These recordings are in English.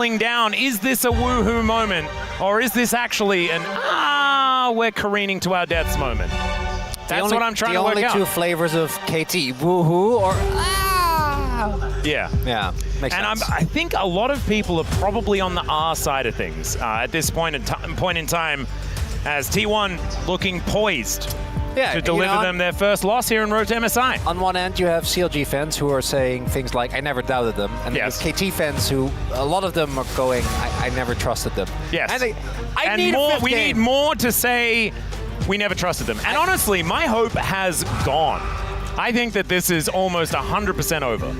down. Is this a woohoo moment, or is this actually an we're careening to our deaths moment? That's what I'm trying to work out. The only two flavors of KT, woohoo or Yeah. Yeah, makes sense. I think a lot of people are probably on the R side of things at this point in time, as T1 looking poised to deliver them their first loss here in Road to MSI. On one end, you have CLG fans who are saying things like, I never doubted them. And there's KT fans who, a lot of them are going, I never trusted them. Yes. And we need more to say we never trusted them. And honestly, my hope has gone. I think that this is almost 100% over.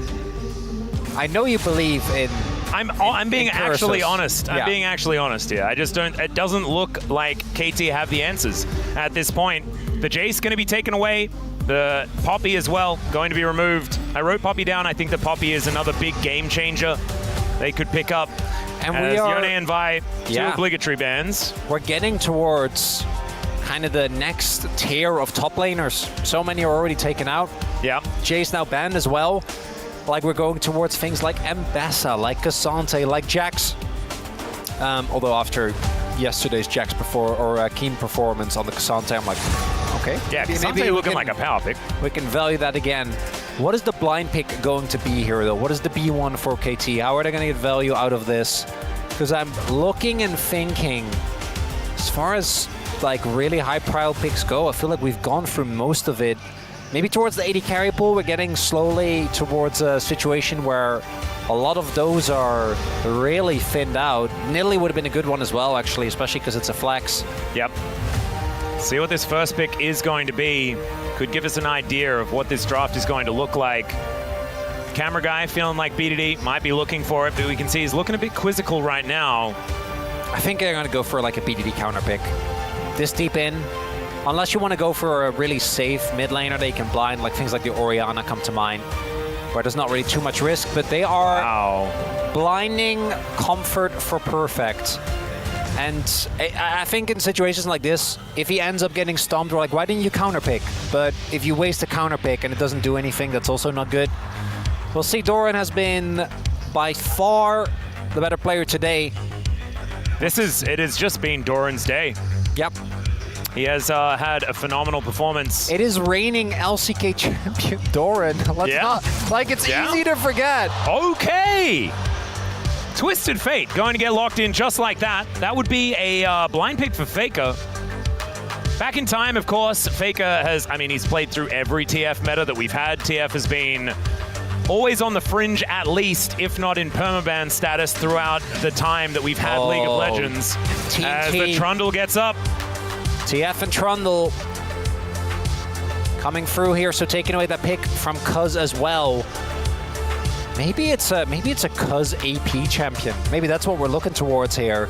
I know you believe in... I'm being actually honest. I'm being actually honest here. I just don't... It doesn't look like KT have the answers at this point. The Jace going to be taken away. The Poppy as well going to be removed. I wrote Poppy down. I think the Poppy is another big game changer they could pick up. And as we are... Yone and Vi, two obligatory bans. We're getting towards kind of the next tier of top laners. So many are already taken out. Yeah. Jace now banned as well. Like we're going towards things like Mbessa, like Cassante, like Jax. Although after yesterday's Jax Keen performance on the Cassante, I'm like, okay. Yeah, Cassante looking like a power pick. We can value that again. What is the blind pick going to be here, though? What is the B1 for KT? How are they going to get value out of this? Because I'm looking and thinking, as far as like really high prio picks go, I feel like we've gone through most of it. Maybe towards the 80 carry pool, we're getting slowly towards a situation where a lot of those are really thinned out. Nidalee would have been a good one as well, actually, especially because it's a flex. Yep. See what this first pick is going to be. Could give us an idea of what this draft is going to look like. Camera guy feeling like BDD might be looking for it, but we can see he's looking a bit quizzical right now. I think they're going to go for like a BDD counter pick. This deep in. Unless you want to go for a really safe mid laner they can blind, like things like the Orianna come to mind, where there's not really too much risk, but they are blinding Comfort for Perfect. And I think in situations like this, if he ends up getting stumped, we're like, why didn't you counter pick? But if you waste a counter pick and it doesn't do anything, that's also not good. We'll see. Doran has been by far the better player today. It has just been Doran's day. Yep. He has had a phenomenal performance. It is reigning LCK champion Doran. Let's not, like, it's easy to forget. Okay. Twisted Fate going to get locked in just like that. That would be a blind pick for Faker. Back in time, of course, Faker has, I mean, he's played through every TF meta that we've had. TF has been always on the fringe, at least, if not in permaban status throughout the time that we've had League of Legends. As the Trundle gets up. TF and Trundle coming through here, so taking away that pick from Cuz as well. Maybe it's a Cuz AP champion. Maybe that's what we're looking towards here.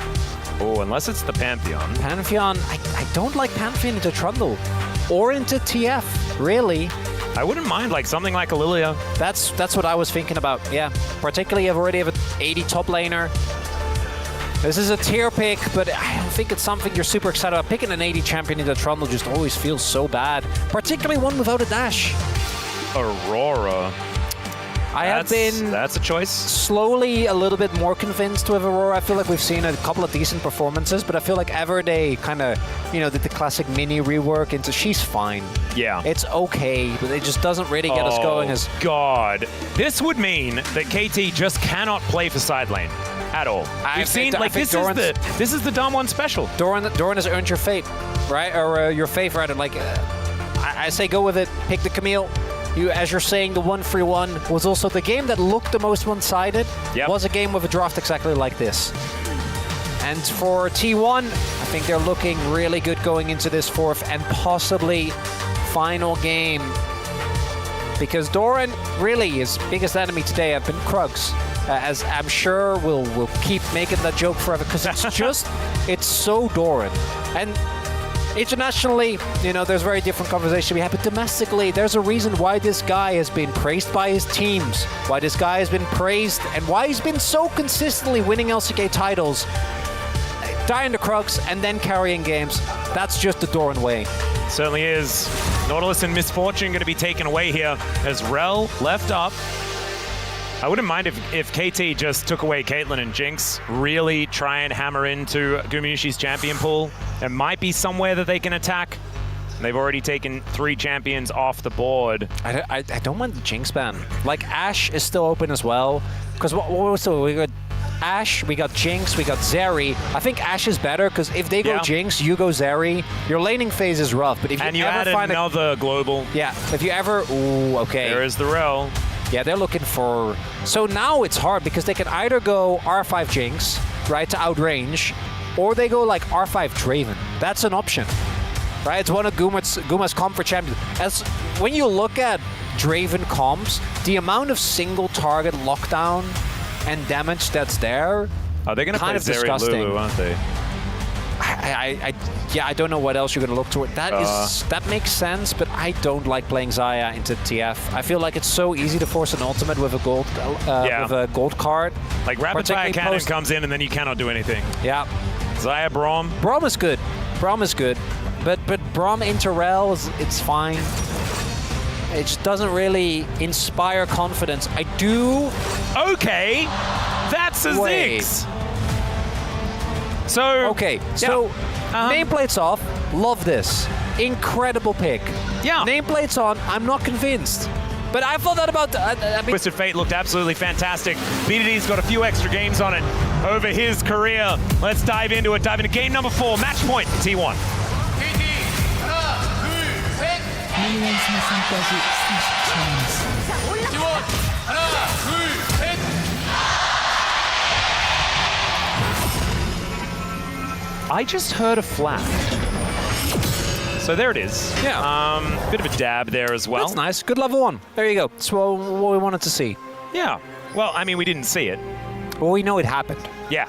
Oh, unless it's the Pantheon. Pantheon, I don't like Pantheon into Trundle or into TF, really. I wouldn't mind like something like a Lilia. That's what I was thinking about. Yeah, particularly I've already have an 80 top laner. This is a tier pick, but I don't think it's something you're super excited about. Picking an 80 champion into Trundle just always feels so bad, particularly one without a dash. Aurora. That's a choice. Slowly a little bit more convinced with Aurora. I feel like we've seen a couple of decent performances, but I feel like ever they kind of, did the classic mini rework into she's fine. Yeah. It's okay, but it just doesn't really get us going as... God. This would mean that KT just cannot play for side lane at all. We've seen, like, this is the Dom 1 special. Doran has earned your fate, right? Or your faith, rather. Like, I say go with it. Pick the Camille. As you're saying, the 1-3-1 was also the game that looked the most one-sided. Yep. Was a game with a draft exactly like this. And for T1, I think they're looking really good going into this fourth and possibly final game. Because Doran, really, his biggest enemy today have been Krugs. As I'm sure we'll keep making that joke forever, because it's just, it's so Doran. And internationally, there's very different conversation we have, but domestically, there's a reason why this guy has been praised by his teams, why this guy has been praised, and why he's been so consistently winning LCK titles, dying to Krugs, and then carrying games. That's just the Doran way. Certainly is. Nautilus and Misfortune going to be taken away here as Rel left up. I wouldn't mind if KT just took away Caitlyn and Jinx, really try and hammer into Gumayusi's champion pool. There might be somewhere that they can attack. They've already taken 3 champions off the board. I don't mind the Jinx ban. Like, Ashe is still open as well. Because we got Ashe, we got Jinx, we got Zeri. I think Ashe is better because if they go Jinx, you go Zeri. Your laning phase is rough, but if you ever find another global. Yeah, if you ever... Ooh, okay. There is the Rel. Yeah, they're looking for... So now it's hard because they can either go R5 Jinx, right, to outrange, or they go like R5 Draven. That's an option, right? It's one of Guma's comp for champions. As when you look at Draven comps, the amount of single target lockdown and damage that's there, they're going to play Zeri disgusting. Lulu, aren't they? Yeah, I don't know what else you're going to look toward. That makes sense, but I don't like playing Xayah into TF. I feel like it's so easy to force an ultimate with a gold card. Like rapid fire cannon comes in and then you cannot do anything. Yeah. Xayah Braum. Braum is good. Braum is good, but Braum into Rel it's fine. It just doesn't really inspire confidence. I do. Okay, that's a Ziggs. So okay, so nameplates off. Love this. Incredible pick. Yeah. Nameplates on. I'm not convinced. But I thought that about... Twisted Fate looked absolutely fantastic. BDD's got a few extra games on it over his career. Let's dive into it. Dive into game number 4, match point, T1. I just heard a flash. So there it is. Yeah. Bit of a dab there as well. That's nice. Good level 1. There you go. That's what we wanted to see. Yeah. Well, I mean, we didn't see it. Well, we know it happened. Yeah.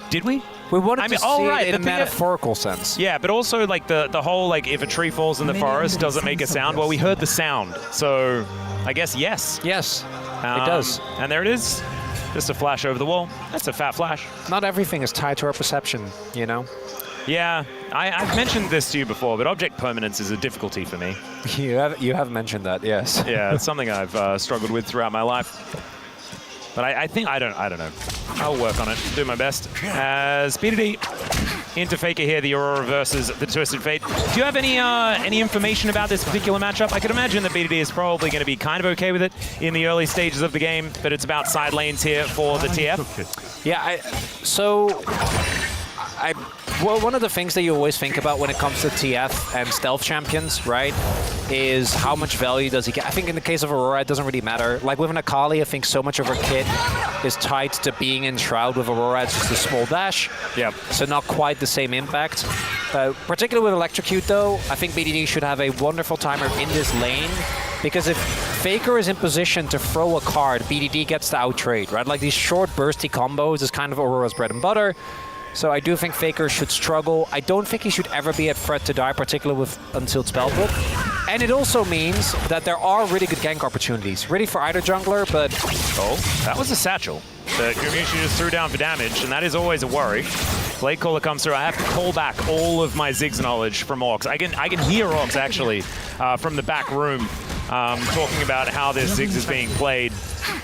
Did we? We wanted to see it in a metaphorical sense. Yeah, but also like the whole like if a tree falls in the forest, does it make a sound? Well, we heard the sound, so I guess yes. Yes, it does. And there it is. Just a flash over the wall. That's a fat flash. Not everything is tied to our perception, you know? Yeah, I've mentioned this to you before, but object permanence is a difficulty for me. You have mentioned that, yes. Yeah, it's something I've struggled with throughout my life. But I think, I don't know. I'll work on it, do my best. As BDD into Faker here, the Aurora versus the Twisted Fate. Do you have any information about this particular matchup? I could imagine that BDD is probably going to be kind of okay with it in the early stages of the game, but it's about side lanes here for the TF. Yeah, well, one of the things that you always think about when it comes to TF and stealth champions, right, is how much value does he get? I think in the case of Aurora, it doesn't really matter. Like with an Akali, I think so much of her kit is tied to being in Shroud. With Aurora, it's just a small dash. Yep. So not quite the same impact. Particularly with Electrocute, though, I think BDD should have a wonderful timer in this lane. Because if Faker is in position to throw a card, BDD gets to out-trade, right? Like these short, bursty combos is kind of Aurora's bread and butter. So I do think Faker should struggle. I don't think he should ever be at threat to die, particularly with Unsealed Spellbook. And it also means that there are really good gank opportunities. Ready for either jungler, but... Oh, that was a satchel that Gumayusi just threw down for damage, and that is always a worry. Blade Caller comes through. I have to call back all of my Ziggs knowledge from Orcs. I can hear Orcs, actually, from the back room, talking about how this Ziggs is being played.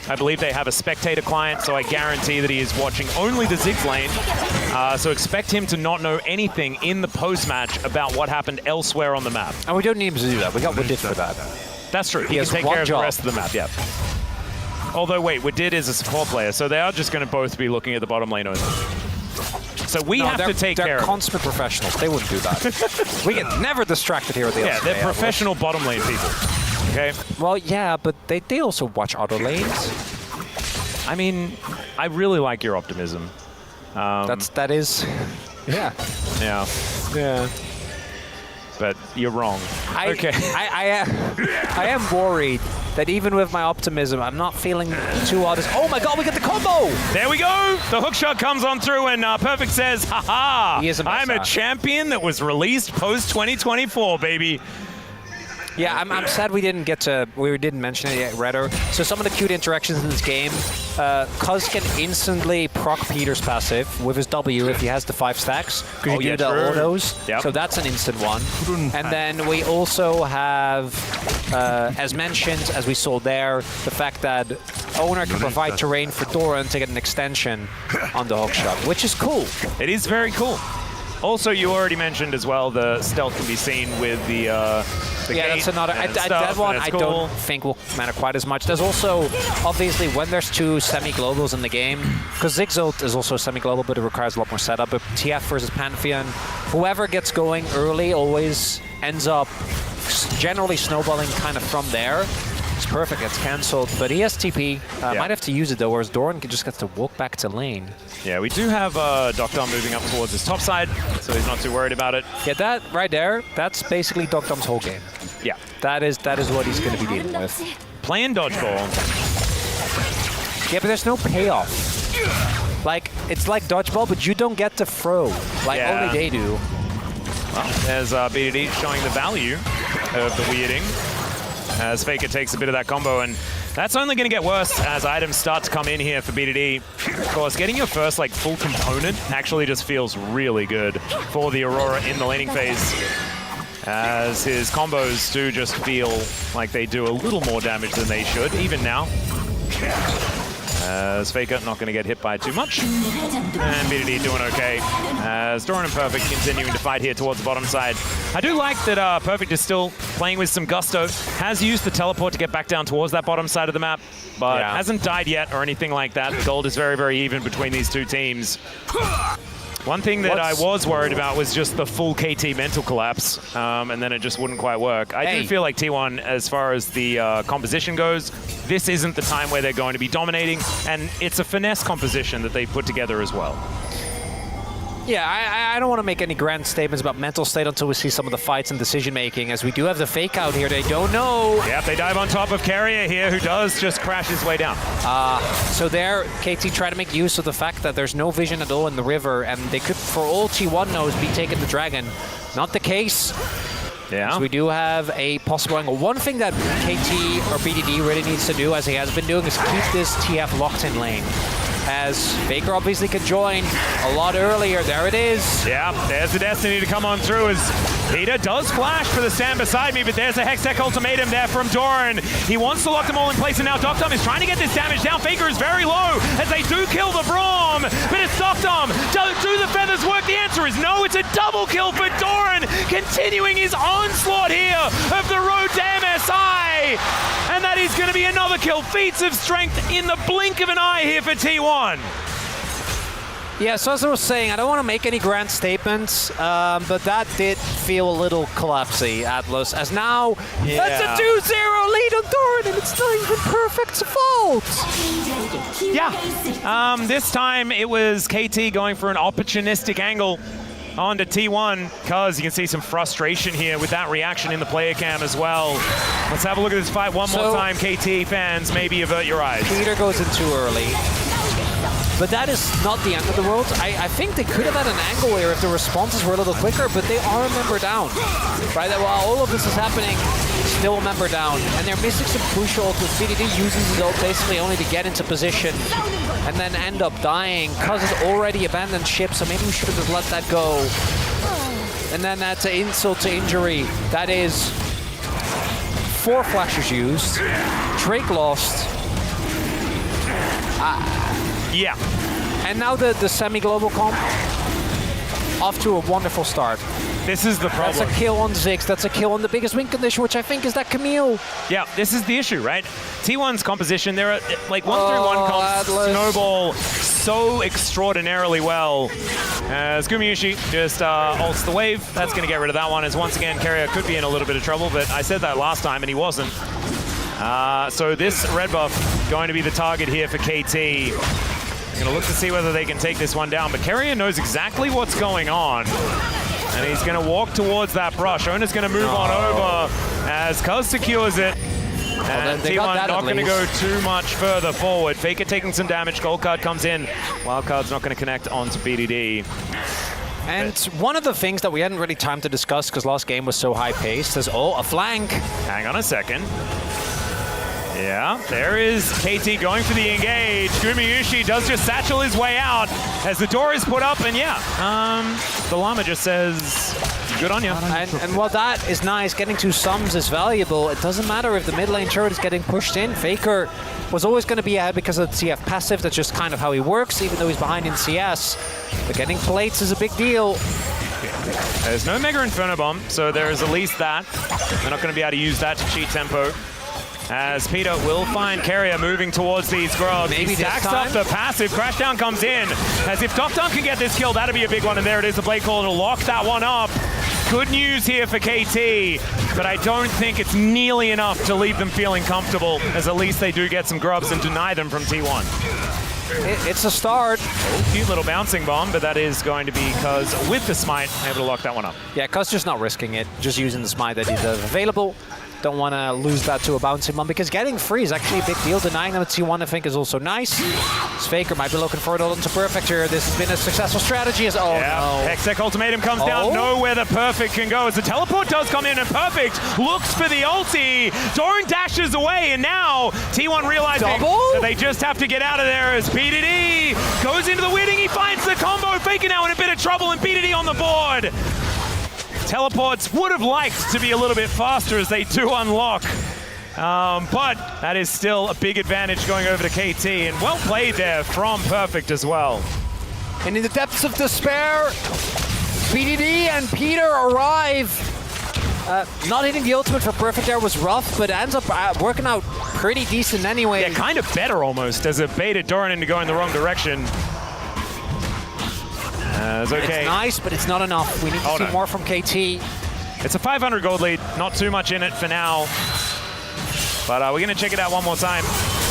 I believe they have a spectator client, so I guarantee that he is watching only the Ziggs lane. So expect him to not know anything in the post-match about what happened elsewhere on the map. And we don't need him to do that. We got Wadid for that. That's true. He can take care of the rest of the map, yeah. Although, wait, Wadid is a support player, so they are just going to both be looking at the bottom lane only. So we have to take care of it. They're consummate professionals. They wouldn't do that. We get never distracted here at the LCK. Yeah, they're professional bottom lane people. Okay. Well, yeah, but they also watch other lanes. I mean, I really like your optimism. That is, yeah. Yeah. Yeah. But you're wrong. Okay. I am worried that even with my optimism, I'm not feeling too honest. Oh my God, we get the combo! There we go! The hookshot comes on through and Perfect says, haha! I'm a champion that was released post-2024, baby. Yeah, I'm sad we didn't mention it yet, Redder. So some of the cute interactions in this game, Cuz can instantly proc Peter's passive with his W if he has the 5 stacks, because you do the autos. Yep. So that's an instant one. And then we also have As mentioned, as we saw there, the fact that Oner can provide terrain for Doran to get an extension on the hookshot, which is cool. It is very cool. Also, you already mentioned as well the stealth can be seen with the yeah, that's another. That one I don't think will matter quite as much. There's also, obviously, when there's two semi-globals in the game, because Zigzult is also semi-global, but it requires a lot more setup. But TF versus Pantheon, whoever gets going early always ends up generally snowballing kind of from there. It's perfect, gets cancelled, but he has TP. Might have to use it though, whereas Doran just gets to walk back to lane. Yeah, we do have Doctom moving up towards his top side, so he's not too worried about it. Yeah, that right there, that's basically Doctom's whole game. Yeah. That is what he's going to be dealing with. Playing dodgeball. Yeah, but there's no payoff. Like, it's like dodgeball, but you don't get to throw. Like, only they do. Well, there's BDD showing the value of the weirding, as Faker takes a bit of that combo, and that's only going to get worse as items start to come in here for BDD. Of course, getting your first like full component actually just feels really good for the Aurora in the laning phase, as his combos do just feel like they do a little more damage than they should, even now. As Faker not going to get hit by too much. And BDD doing okay. As Doran and Perfect continuing to fight here towards the bottom side. I do like that Perfect is still playing with some gusto. Has used the teleport to get back down towards that bottom side of the map, but hasn't died yet or anything like that. The gold is very, very even between these two teams. One thing that I was worried about was just the full KT mental collapse, and then it just wouldn't quite work. I do feel like T1, as far as the composition goes, this isn't the time where they're going to be dominating, and it's a finesse composition that they've put together as well. Yeah, I don't want to make any grand statements about mental state until we see some of the fights and decision-making, as we do have the fake out here. They don't know. Yep, they dive on top of Keria here, who does just crash his way down. So there, KT try to make use of the fact that there's no vision at all in the river, and they could, for all T1 knows, be taking the dragon. Not the case. Yeah. So we do have a possible angle. One thing that KT or BDD really needs to do, as he has been doing, is keep this TF locked in lane. As Faker obviously could join a lot earlier. There it is. Yeah, there's the Destiny to come on through as Peter does flash for the stand beside me, but there's a Hextech ultimatum there from Doran. He wants to lock them all in place, and now Doctom is trying to get this damage down. Faker is very low as they do kill the Braum, but it's Doctom. Do the feathers work? The answer is no. It's a double kill for Doran, continuing his onslaught here of the road to MSI. And that is going to be another kill. Feats of strength in the blink of an eye here for T1. Yeah, so as I was saying, I don't want to make any grand statements, but that did feel a little collapsy, Atlas, as now that's a 2-0 lead on Doran, and it's not even Perfect's fault. Yeah, this time it was KT going for an opportunistic angle onto T1, because you can see some frustration here with that reaction in the player cam as well. Let's have a look at this fight one more time, KT fans. Maybe avert your eyes. Peter goes in too early. But that is not the end of the world. I think they could have had an angle here if the responses were a little quicker, but they are a member down. Right? While all of this is happening, still a member down. And they're missing some crucial ult. BDD uses his ult basically only to get into position and then end up dying because it's already abandoned ship, so maybe we should have just let that go. And then that's an insult to injury. That is 4 flashes used. Drake lost. Yeah. And now the semi-global comp, off to a wonderful start. This is the problem. That's a kill on Ziggs. That's a kill on the biggest win condition, which I think is that Camille. Yeah, this is the issue, right? T1's composition, there are like 1-3-1 comps snowball so extraordinarily well. As Gumayusi just ults the wave. That's going to get rid of that one, as once again, Keria could be in a little bit of trouble, but I said that last time and he wasn't. So this red buff going to be the target here for KT. Going to look to see whether they can take this one down, but Keria knows exactly what's going on. And he's going to walk towards that brush. Oner's going to move on over as Cuz secures it. And T1 not going to go too much further forward. Faker taking some damage. Gold card comes in. Wild card's not going to connect onto BDD. And one of the things that we hadn't really time to discuss because last game was so high-paced is, a flank. Hang on a second. Yeah, there is KT going for the engage. Gumayusi does just satchel his way out as the door is put up, and the llama just says, Good on you. And while that is nice, getting 2 sums is valuable. It doesn't matter if the mid lane turret is getting pushed in. Faker was always going to be ahead because of the TF passive. That's just kind of how he works, even though he's behind in CS. But getting plates is a big deal. There's no Mega Inferno Bomb, so there is at least that. They're not going to be able to use that to cheat tempo. As Peter will find Keria moving towards these grubs. Maybe he stacks up the passive. Crashdown comes in. As if Doctor can get this kill, that'd be a big one. And there it is, the Blade Call to lock that one up. Good news here for KT, but I don't think it's nearly enough to leave them feeling comfortable, as at least they do get some grubs and deny them from T1. It's a start. Oh, cute little bouncing bomb, but that is going to be Cuz with the smite, able to lock that one up. Yeah, Cuz just not risking it, just using the smite that he does available. Don't want to lose that to a bouncing bomb because getting free is actually a big deal. Denying them at T1, I think, is also nice. Faker might be looking for it all into Perfect here. This has been a successful strategy. No. Hextech Ultimatum comes down. Nowhere the Perfect can go as the teleport does come in and Perfect looks for the ulti. Doran dashes away and now T1 realizing that they just have to get out of there as PDD goes into the winning. He finds the combo. Faker now in a bit of trouble and PDD on the board. Teleports would have liked to be a little bit faster as they do unlock. But that is still a big advantage going over to KT, and well played there from Perfect as well. And in the depths of despair, PDD and Peter arrive. Not hitting the ultimate for Perfect there was rough, but ends up working out pretty decent anyway. Yeah, kind of better almost, as it baited Doran into going the wrong direction. It's okay. It's nice, but it's not enough. We need to see more from KT. It's a 500 gold lead, not too much in it for now. But we're going to check it out one more time.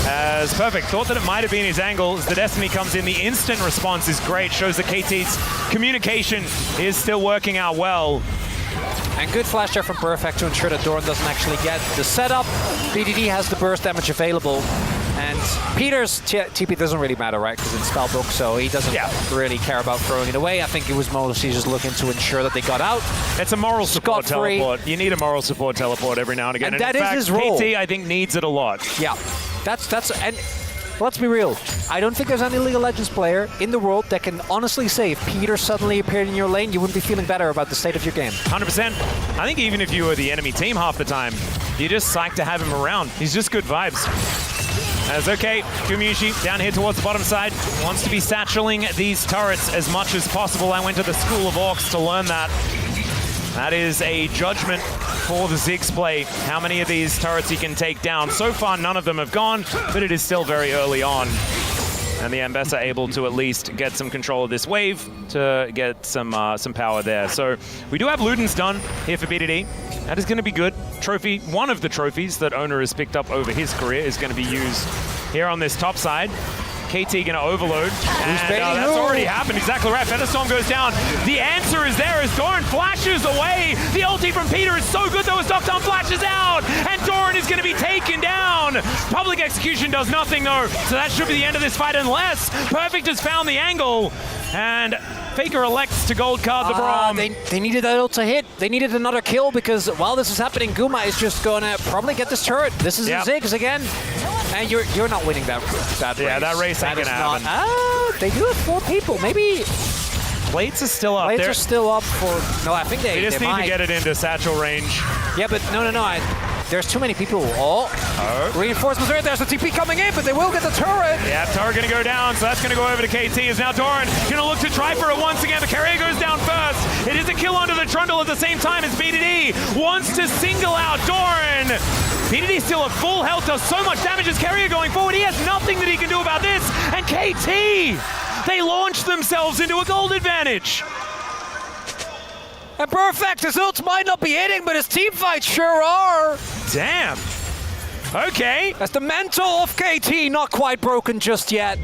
As Perfect thought that it might have been his angle. As the Destiny comes in, the instant response is great. Shows that KT's communication is still working out well. And good flash there from Perfect to ensure that Doran doesn't actually get the setup. PDD has the burst damage available. And Peter's TP doesn't really matter, right? Because it's spellbook, so he doesn't really care about throwing it away. I think it was mostly just looking to ensure that they got out. It's a moral support teleport. You need a moral support teleport every now and again. And that in is fact, his role. KT, I think, needs it a lot. Yeah, and let's be real. I don't think there's any League of Legends player in the world that can honestly say if Peter suddenly appeared in your lane, you wouldn't be feeling better about the state of your game. 100%. I think even if you were the enemy team half the time, you're just psyched to have him around. He's just good vibes. As okay, Gumayusi down here towards the bottom side, wants to be satcheling these turrets as much as possible. I went to the School of Orcs to learn that. That is a judgment for the Ziggs play, how many of these turrets he can take down. So far, none of them have gone, but it is still very early on. And the Ambessa able to at least get some control of this wave to get some power there. So we do have Luden's done here for BDD. That is going to be good. Trophy, one of the trophies that Oner has picked up over his career is going to be used here on this top side. KT going to overload, and that's already happened. Exactly right. Featherstorm goes down. The answer is there as Doran flashes away. The ulti from Peter is so good though as Doctor flashes out, and Doran is going to be taken down. Public execution does nothing though, so that should be the end of this fight unless Perfect has found the angle, and Faker elects to gold card the Braum. They needed that ult to hit. They needed another kill because while this is happening, Guma is just going to probably get this turret. This is Ziggs again. And you're not winning that race. Yeah, that race ain't going to happen. They do have 4 people. Maybe plates are still up. Plates are still up for... No, I think they just need to get it into satchel range. Yeah, but no. There's too many people. Reinforcements right there. There's the TP coming in, but they will get the turret. Yeah, turret going to go down, so that's going to go over to KT. Is now Doran going to look to try for it once again. The Keria goes down first. It is a kill onto the Trundle at the same time as BDD wants to single out Doran. BDD still at full health, does so much damage as Keria going forward. He has nothing that he can do about this. And KT, they launch themselves into a gold advantage. And Perfect, his ults might not be hitting, but his team fights sure are. Damn. Okay. That's the mental of KT, not quite broken just yet.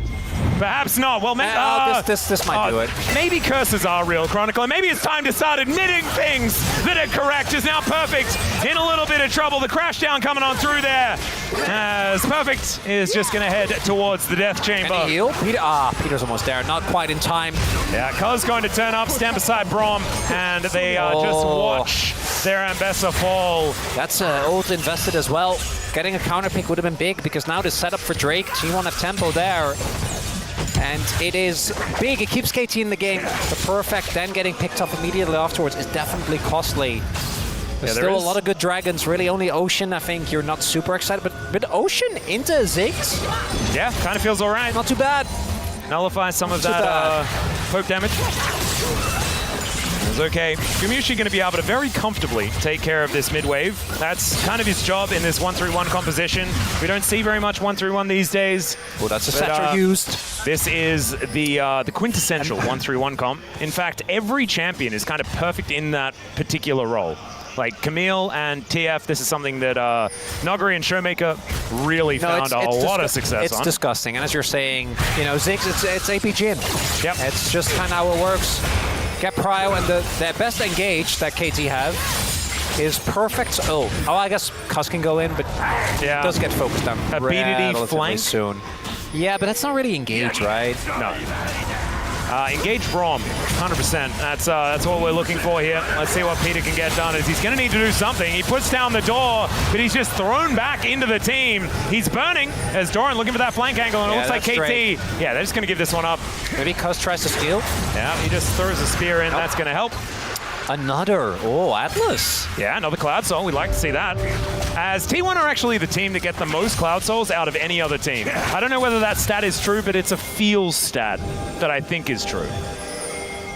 Perhaps not. Well, this might do it. Maybe curses are real, Chronicler. Maybe it's time to start admitting things that are correct. Is now Perfect in a little bit of trouble. The crashdown coming on through there. As Perfect is just going to head towards the death chamber. Can he heal? Peter's almost there. Not quite in time. Yeah, Cuz going to turn up, stand beside Braum, and they just watch their Ambessa fall. That's ult invested as well. Getting a counter pick would have been big because now the setup for Drake, T1 have tempo there. And it is big. It keeps KT in the game. The perfect then getting picked up immediately afterwards is definitely costly. There's still a lot of good dragons. Really, only Ocean, I think you're not super excited. But Ocean into Ziggs? Yeah, kind of feels all right. Not too bad. Nullify some of that poke damage. It's okay. Gumayusi going to be able to very comfortably take care of this mid wave. That's kind of his job in this 1-3-1 composition. We don't see very much 1-3-1 these days. Oh, that's a Satcher used. This is the quintessential 1-3-1 comp. In fact, every champion is kind of perfect in that particular role. Like Camille and TF, this is something that Noguri and Showmaker really found a lot of success on. It's disgusting, and as you're saying, you know, Ziggs, it's AP Jin. Yep. It's just kind of how it works. Get prio, and the best engage that KT have is perfect. Oh, I guess Cuss can go in, but it does get focused on a BDD flank soon. Yeah, but that's not really engage, right? No. Engage Braum, 100%. That's what we're looking for here. Let's see what Peter can get done. He's going to need to do something. He puts down the door, but he's just thrown back into the team. He's burning as Doran looking for that flank angle, and it looks like KT. Straight. Yeah, they're just going to give this one up. Maybe Cuss tries to steal. Yeah, he just throws a spear in. That's going to help. Another. Oh, Atlas. Yeah, another Cloud Soul. We'd like to see that. As T1 are actually the team that get the most Cloud Souls out of any other team. I don't know whether that stat is true, but it's a feel stat that I think is true.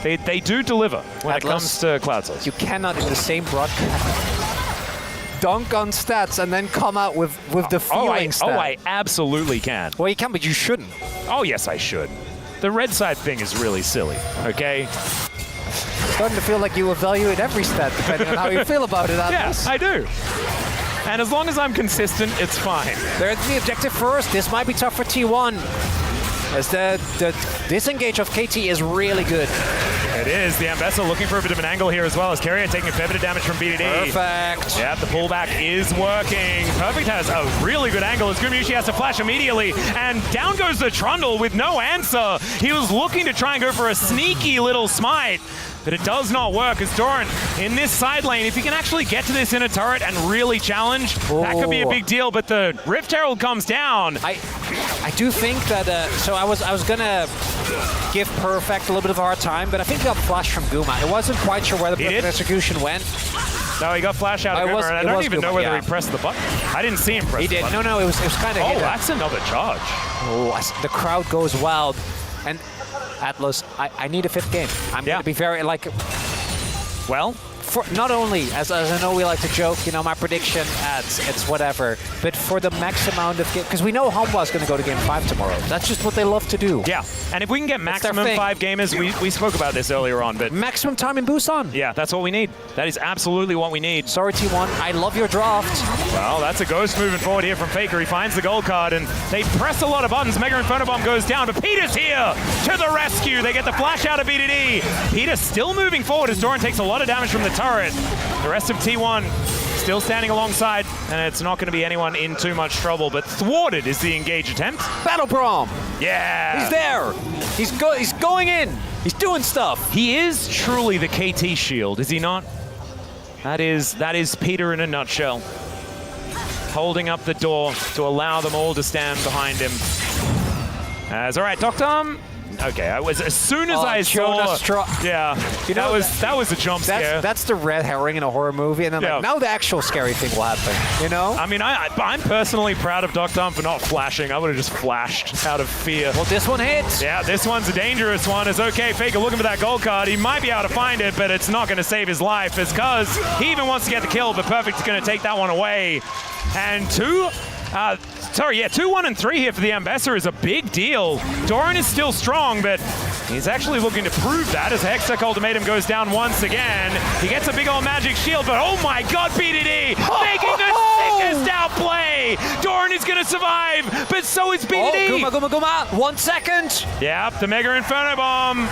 They do deliver when Atlas, it comes to Cloud Souls. You cannot in the same broadcast dunk on stats and then come out with the feeling stat. Oh, I absolutely can. Well, you can, but you shouldn't. Oh, yes, I should. The red side thing is really silly, okay? Starting to feel like you evaluate every stat depending on how you feel about it, Atlas. Yeah, I do. And as long as I'm consistent, it's fine. They're the objective first. This might be tough for T1. As the disengage of KT is really good. It is. The Ambessa looking for a bit of an angle here as well as Keria taking a fair bit of damage from BDD. Perfect. Yeah, the pullback is working. Perfect has a really good angle as Gumayusi has to flash immediately. And down goes the Trundle with no answer. He was looking to try and go for a sneaky little smite. But it does not work as Doran in this side lane. If he can actually get to this inner turret and really challenge, that could be a big deal. But the Rift Herald comes down. I do think that, so I was gonna give Perfect a little bit of a hard time, but I think he got flash from Guma. I wasn't quite sure where the perfect execution went. No, he got flash out of Guma, and I don't even know whether he pressed the button. I didn't see him press the button. No, it was kind of hidden. That's another charge. Oh, the crowd goes wild. And Atlas, I need a 5th game. I'm going to be very, like... Well... Not only, as I know we like to joke, you know, my prediction, it's whatever, but for the max amount of game, because we know Hanwha's going to go to game 5 tomorrow. That's just what they love to do. Yeah, and if we can get maximum 5 gamers, we spoke about this earlier on, but... Maximum time in Busan. Yeah, that's what we need. That is absolutely what we need. Sorry, T1, I love your draft. Well, that's a ghost moving forward here from Faker. He finds the gold card, and they press a lot of buttons. Mega Inferno Bomb goes down, but Peter's here to the rescue. They get the flash out of BDD. Peter still moving forward as Doran takes a lot of damage from the turret. The rest of T1 still standing alongside, and it's not going to be anyone in too much trouble, but thwarted is the engage attempt. Battle Braum! Yeah! He's there! He's going in! He's doing stuff! He is truly the KT shield, is he not? That is Peter in a nutshell. Holding up the door to allow them all to stand behind him. All right, Doctor. Okay, as soon as I saw, yeah, you know, that was a jump scare. That's the red herring in a horror movie, and then like, now the actual scary thing will happen. You know? I mean, I'm personally proud of Dr. for not flashing. I would have just flashed out of fear. Well, this one hits. Yeah, this one's a dangerous one. It's okay, Faker looking for that gold card. He might be able to find it, but it's not going to save his life. It's because he even wants to get the kill, but Perfect's going to take that one away. And 2, 1 and 3 here for the Ambessa is a big deal. Doran is still strong, but he's actually looking to prove that as Hextech Ultimatum goes down once again. He gets a big old magic shield, but oh my god, BDD making the sickest outplay. Doran is going to survive, but so is BDD. Guma. 1 second. Yep, the Mega Inferno Bomb.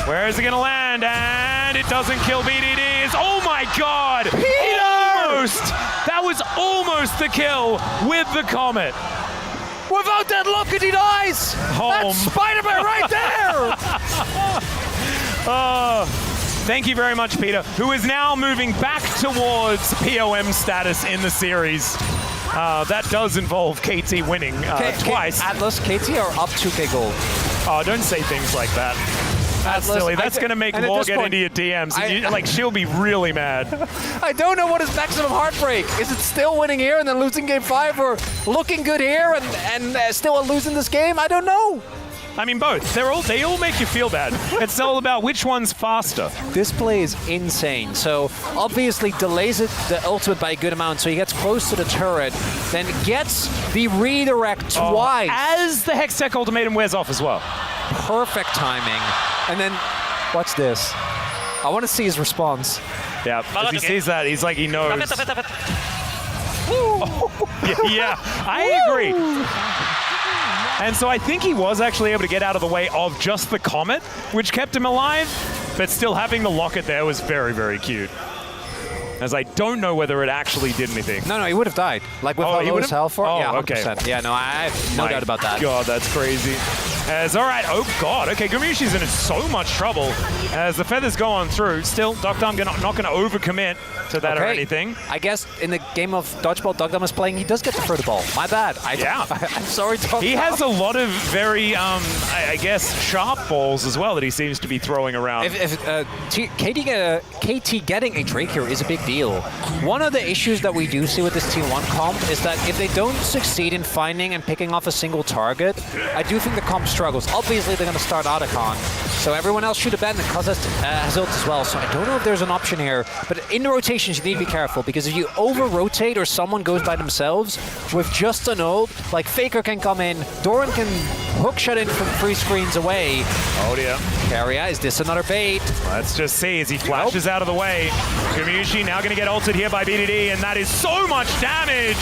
Where is it going to land? And it doesn't kill BDD. Oh my god! Peter! Almost! That was almost the kill with the Comet. Without that look, he dies! Home. That's Spider-Man right there! Thank you very much, Peter, who is now moving back towards POM status in the series. That does involve KT winning twice. Atlas, KT are up 2k gold. Oh, don't say things like that. That's silly. That's going to make Law get into your DMs. And she'll be really mad. I don't know what is maximum heartbreak. Is it still winning here and then losing game 5, or looking good here and still losing this game? I don't know. I mean, both. They all make you feel bad. It's all about which one's faster. This play is insane. So obviously delays the ultimate by a good amount, so he gets close to the turret, then gets the redirect twice. As the Hextech ultimatum wears off as well. Perfect timing. And then, watch this. I want to see his response. Yeah, as he sees that, he's like, he knows. Yeah, I agree. And so I think he was actually able to get out of the way of just the Comet, which kept him alive, but still having the Locket there was very, very cute. As I don't know whether it actually did anything. No, he would have died. Like with his health for it? Yeah, 100%. Okay. Yeah, no, I have no doubt about that. God, that's crazy. As, all right, oh God, okay, Gumayusi's in so much trouble as the feathers go on through. Still, Dogdom not going to overcommit to that or anything. I guess in the game of Dodgeball Dogdom is playing, he does get to throw the ball. My bad. I'm sorry, Dogdom. He has a lot of very, I guess, sharp balls as well that he seems to be throwing around. KT getting a Drake here is a big deal. One of the issues that we do see with this T1 comp is that if they don't succeed in finding and picking off a single target, I do think the comp struggles. Obviously, they're going to start Otacon, so everyone else should abandon because has ult as well. So I don't know if there's an option here, but in the rotations, you need to be careful because if you over-rotate or someone goes by themselves with just an ult, like Faker can come in, Doran can hook shot in from 3 screens away. Oh dear. Keria, is this another bait? Let's just see as he flashes out of the way. Gumayusi now going to get ulted here by BDD, and that is so much damage.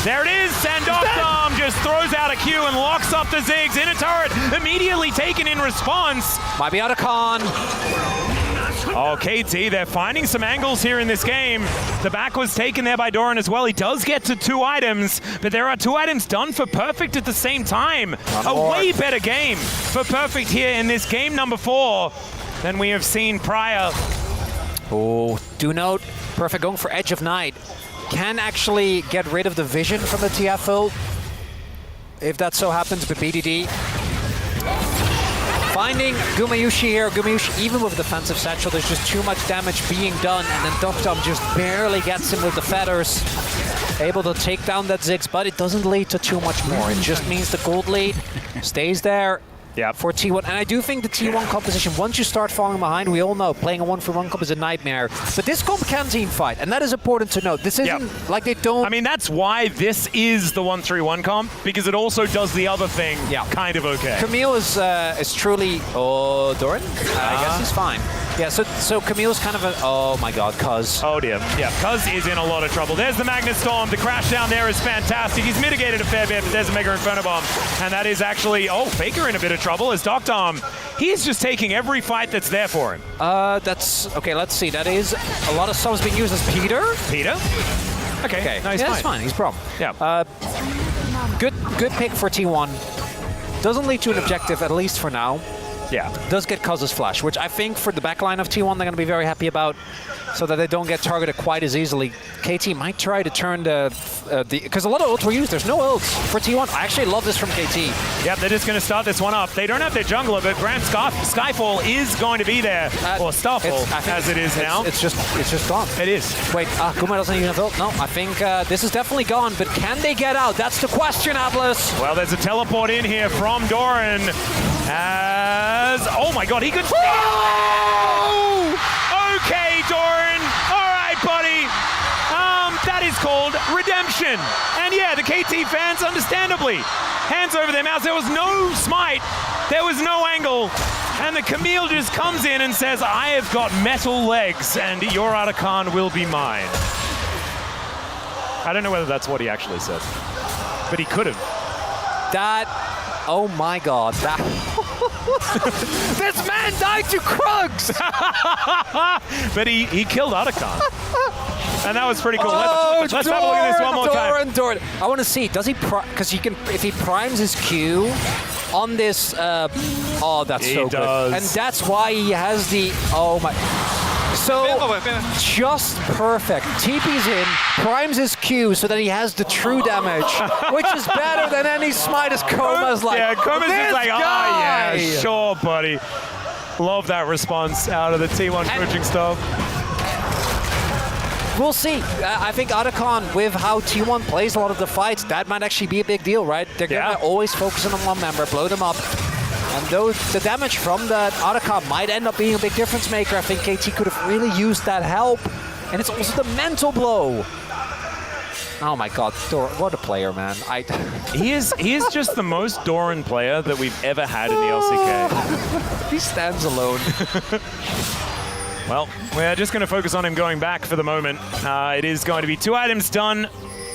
There it is, and Dogdom just throws out a Q and locks up the Ziggs in a turret, immediately taken in response. Might be Otacon. Oh, KT, they're finding some angles here in this game. The back was taken there by Doran as well. He does get to 2 items, but there are 2 items done for Perfect at the same time. A way better game for Perfect here in this game number 4 than we have seen prior. Oh, do note, Perfect going for Edge of Night. Can actually get rid of the vision from the TF ult, if that so happens, but BDD. Finding Gumayusi here. Gumayusi, even with defensive satchel, there's just too much damage being done, and then Dogdom just barely gets him with the feathers. Able to take down that Ziggs, but it doesn't lead to too much more. It just means the gold lead stays there. Yeah, for T1. And I do think the T1 composition, once you start falling behind, we all know playing a 1-for-1 comp is a nightmare. But this comp can team fight, and that is important to note. This isn't like they don't... I mean, that's why this is the 1-3-1 comp, because it also does the other thing kind of okay. Camille is truly... Oh, Doran? I guess he's fine. Yeah, so Camille's kind of a... Oh my god, Cuz. Oh dear. Yeah, Cuz is in a lot of trouble. There's the Magnet Storm. The crash down there is fantastic. He's mitigated a fair bit, but there's a Mega Inferno Bomb. And that is actually... Oh, Faker in a bit of trouble as Dogdom. He's just taking every fight that's there for him. That's... Okay, let's see. That is a lot of subs being used as Peter. Peter? Okay. Nice. Yeah, that's fine. He's prom. Yeah. Good pick for T1. Doesn't lead to an objective, at least for now. Yeah. Does get Cuz's flash, which I think for the backline of T1 they're going to be very happy about, so that they don't get targeted quite as easily. KT might try to turn because a lot of ults were used. There's no ults for T1. I actually love this from KT. Yep, they're just going to start this one up. They don't have their jungler, but Grand Skyfall is going to be there, or Starfall as it is now. It's just gone. It is. Wait, Guma doesn't even have ult. No, I think this is definitely gone, but can they get out? That's the question, Atlas. Well, there's a teleport in here from Doran. Oh my god, he could... Oh! Okay, Doran. All right, buddy. That is called redemption. And yeah, the KT fans, understandably, hands over their mouths. There was no smite. There was no angle. And the Camille just comes in and says, I have got metal legs, and your Otacon will be mine. I don't know whether that's what he actually says, but he could have. Oh my god, this man died to Krugs! But he killed Otacon. And that was pretty cool. Oh, let's have a look at this one more time. Doran. I want to see, does he, because he can, if he primes his Q on this, oh, that's so good. And that's why he has the, oh my. So, just perfect. TP's in, primes his Q so that he has the true damage, which is better than any smite as Koma's like, yeah, Koma's just like, oh guy. yeah, sure, buddy. Love that response out of the T1 coaching staff. We'll see. I think Otacon, with how T1 plays a lot of the fights, that might actually be a big deal, right? They're gonna always focus on one member, blow them up. And the damage from that Otacon might end up being a big difference maker. I think KT could have really used that help. And it's also the mental blow. Oh my god, what a player, man. He is just the most Doran player that we've ever had in the LCK. He stands alone. Well, we're just going to focus on him going back for the moment. It is going to be 2 items done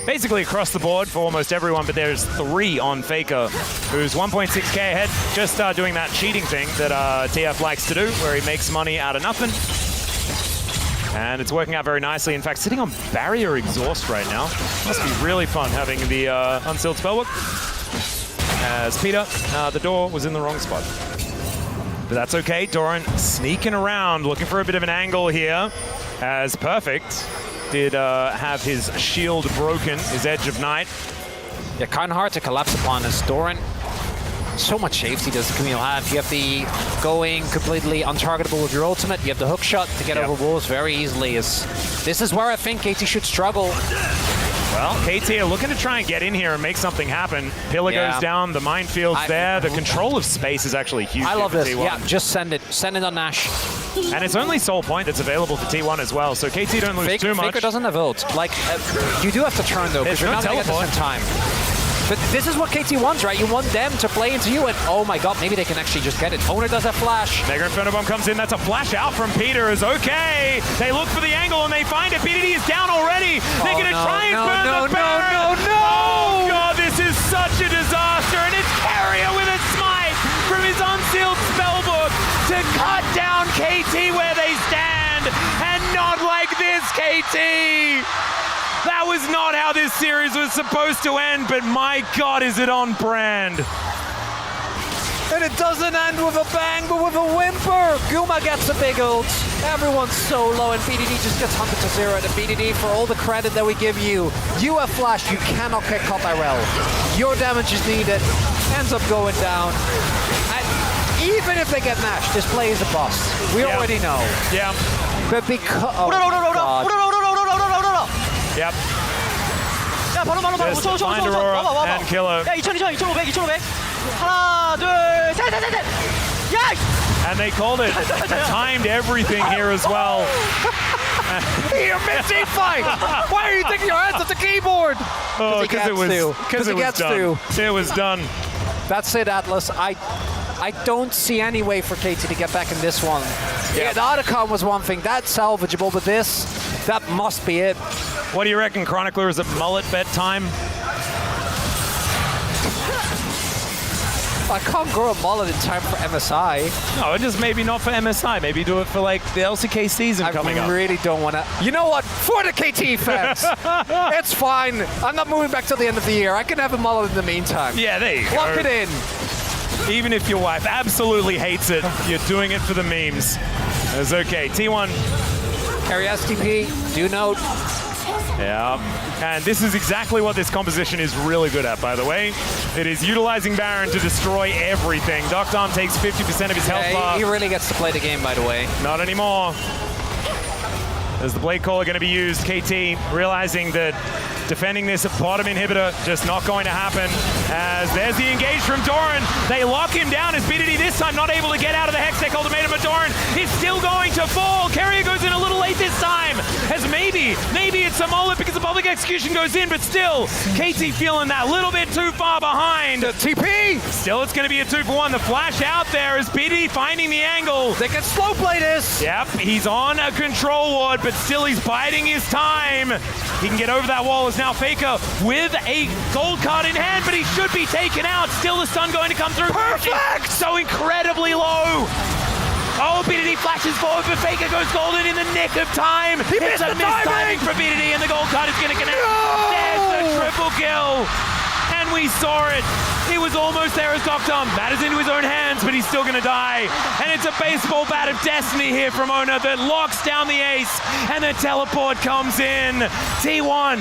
basically across the board for almost everyone, but there's 3 on Faker, who's 1.6k ahead, just doing that cheating thing that TF likes to do, where he makes money out of nothing. And it's working out very nicely. In fact, sitting on barrier exhaust right now. Must be really fun having the unsealed spellbook. As Peter, the door was in the wrong spot. But that's okay. Doran sneaking around, looking for a bit of an angle here. As Perfect did have his shield broken, his Edge of Night. Yeah, kind of hard to collapse upon as Doran. So much safety does Camille have. You have the going completely untargetable with your ultimate. You have the hook shot to get over walls very easily. This is where I think KT should struggle. Well, KT are looking to try and get in here and make something happen. Pillar goes down, the minefield's there. The control of space is actually huge. I love this. T1. Yeah, just send it. Send it on Nash. And it's only Soul Point that's available for T1 as well, so KT don't lose too much. Faker doesn't have ult. Like, you do have to turn though, because you're not going to get this in time. But this is what KT wants, right? You want them to play into you, and oh my god, maybe they can actually just get it. Oner does a flash. Mega Inferno Bomb comes in, that's a flash out from Peter, is okay. They look for the angle and they find it. PDD is down already. They're gonna try and burn the Baron. Oh god, this is such a disaster, and it's Keria with a smite from his unsealed spellbook to cut down KT where they stand, and not like this, KT. That was not how this series was supposed to end, but my god, is it on brand. And it doesn't end with a bang, but with a whimper. Guma gets a big ult. Everyone's so low, and BDD just gets hunted to 0. And BDD, for all the credit that we give you, you have flash, you cannot get caught by Rel. Your damage is needed, ends up going down. And even if they get Nash, this play is a bust. We already know. Yeah. But because... Oh, god. Yep. 야, 바로 find Aurora and kill her. 야, 2500, 2500. 하나, 둘, 셋, 셋, 셋, 셋. 야! And they called it. Timed everything here as well. You're missing fight! Why are you taking your hands off the keyboard? Oh, because it was done. It was done. That's it, Atlas. I don't see any way for KT to get back in this one. Yeah, the Otacon was one thing. That's salvageable, but this, that must be it. What do you reckon, Chronicler? Is it mullet bet time? I can't grow a mullet in time for MSI. No, just maybe not for MSI. Maybe do it for like the LCK season coming up. I really don't want to. You know what? For the KT fans, it's fine. I'm not moving back till the end of the year. I can have a mullet in the meantime. Yeah, there you go. Lock it in. Even if your wife absolutely hates it, you're doing it for the memes. It's okay. T1. Keria STP, do note. Yeah, and this is exactly what this composition is really good at, by the way. It is utilizing Baron to destroy everything. Doctom takes 50% of his health bar. He really gets to play the game, by the way. Not anymore. As the Blade Caller going to be used, KT realizing that defending this bottom inhibitor just not going to happen. As there's the engage from Doran. They lock him down as BDD this time not able to get out of the Hextech ultimatum, but Doran is still going to fall. Keria goes in a little late this time. As maybe it's a mullet because the public execution goes in, but still, KT feeling that little bit too far behind. The TP! Still, it's going to be a 2-for-1. The flash out there is BDD finding the angle. They can slow play this. Yep, he's on a control ward, but still he's biding his time. He can get over that wall as now Faker with a gold card in hand, but he should be taken out. Still the stun going to come through. Perfect! So incredibly low. Oh, BDD flashes forward, but Faker goes golden in the nick of time. It's a missed timing for BDD, and the gold card is going to connect. There's the triple kill. And and we saw it. He was almost there as Doctom. Matters into his own hands, but he's still going to die. And it's a baseball bat of destiny here from Oner that locks down the ace, and the teleport comes in. T1.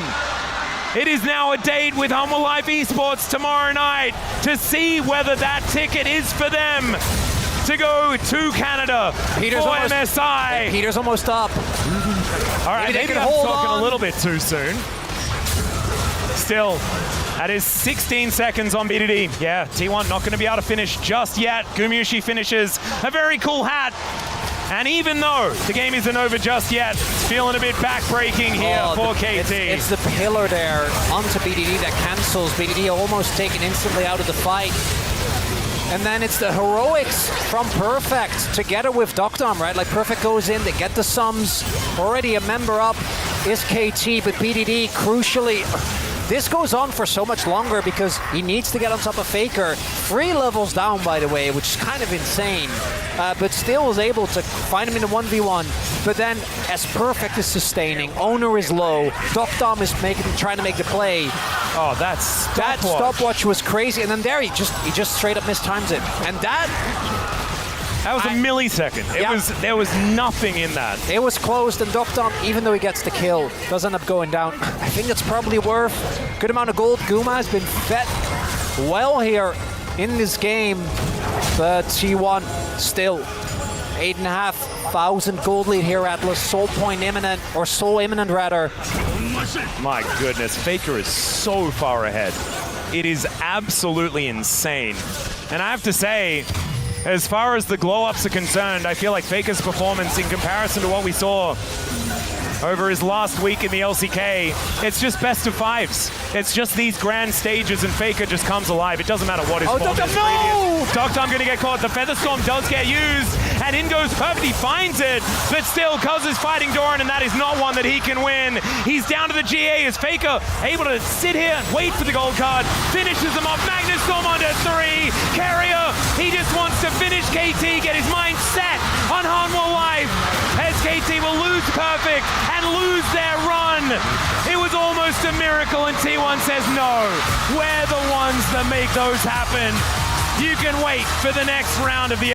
It is now a date with Humble Life Esports tomorrow night to see whether that ticket is for them to go to Canada Peter's for almost, MSI. Peter's almost up. All right, maybe I'm talking a little bit too soon. Still, that is 16 seconds on BDD. Yeah, T1 not going to be able to finish just yet. Gumayusi finishes a very cool hat. And even though the game isn't over just yet, feeling a bit backbreaking here for KT. It's the pillar there onto BDD that cancels. BDD almost taken instantly out of the fight. And then it's the heroics from Perfect together with Doctom, right? Like Perfect goes in, they get the sums. Already a member up is KT, but BDD crucially, this goes on for so much longer because he needs to get on top of Faker. 3 levels down, by the way, which is kind of insane. But still was able to find him in a 1v1. But then, as Perfect is sustaining, Oner is low, Doctom is trying to make the play. Oh, that stopwatch was crazy. And then there, he just straight up mistimes it. And that was a millisecond. There was nothing in that. It was closed, and Doctom, even though he gets the kill, does end up going down. I think that's probably worth a good amount of gold. Guma has been fed well here in this game, but T1 still 8,500 gold lead here, Atlas. Soul point imminent, or soul imminent rather. My goodness, Faker is so far ahead. It is absolutely insane. And I have to say, as far as the glow-ups are concerned, I feel like Faker's performance in comparison to what we saw over his last week in the LCK, it's just best of 5s. It's just these grand stages and Faker just comes alive. It doesn't matter what his form is. No! Doctom gonna get caught. The Featherstorm does get used, and in goes Perfect. He finds it, but still, Cuz is fighting Doran, and that is not one that he can win. He's down to the GA as Faker able to sit here and wait for the gold card. Finishes him off. Magnustorm onto 3. Keria, he just wants to finish KT, get his mind set on Humble Life, as KT will lose Perfect and lose their run. It was almost a miracle, and T1 says no. We're the ones that make those happen. You can wait for the next round of the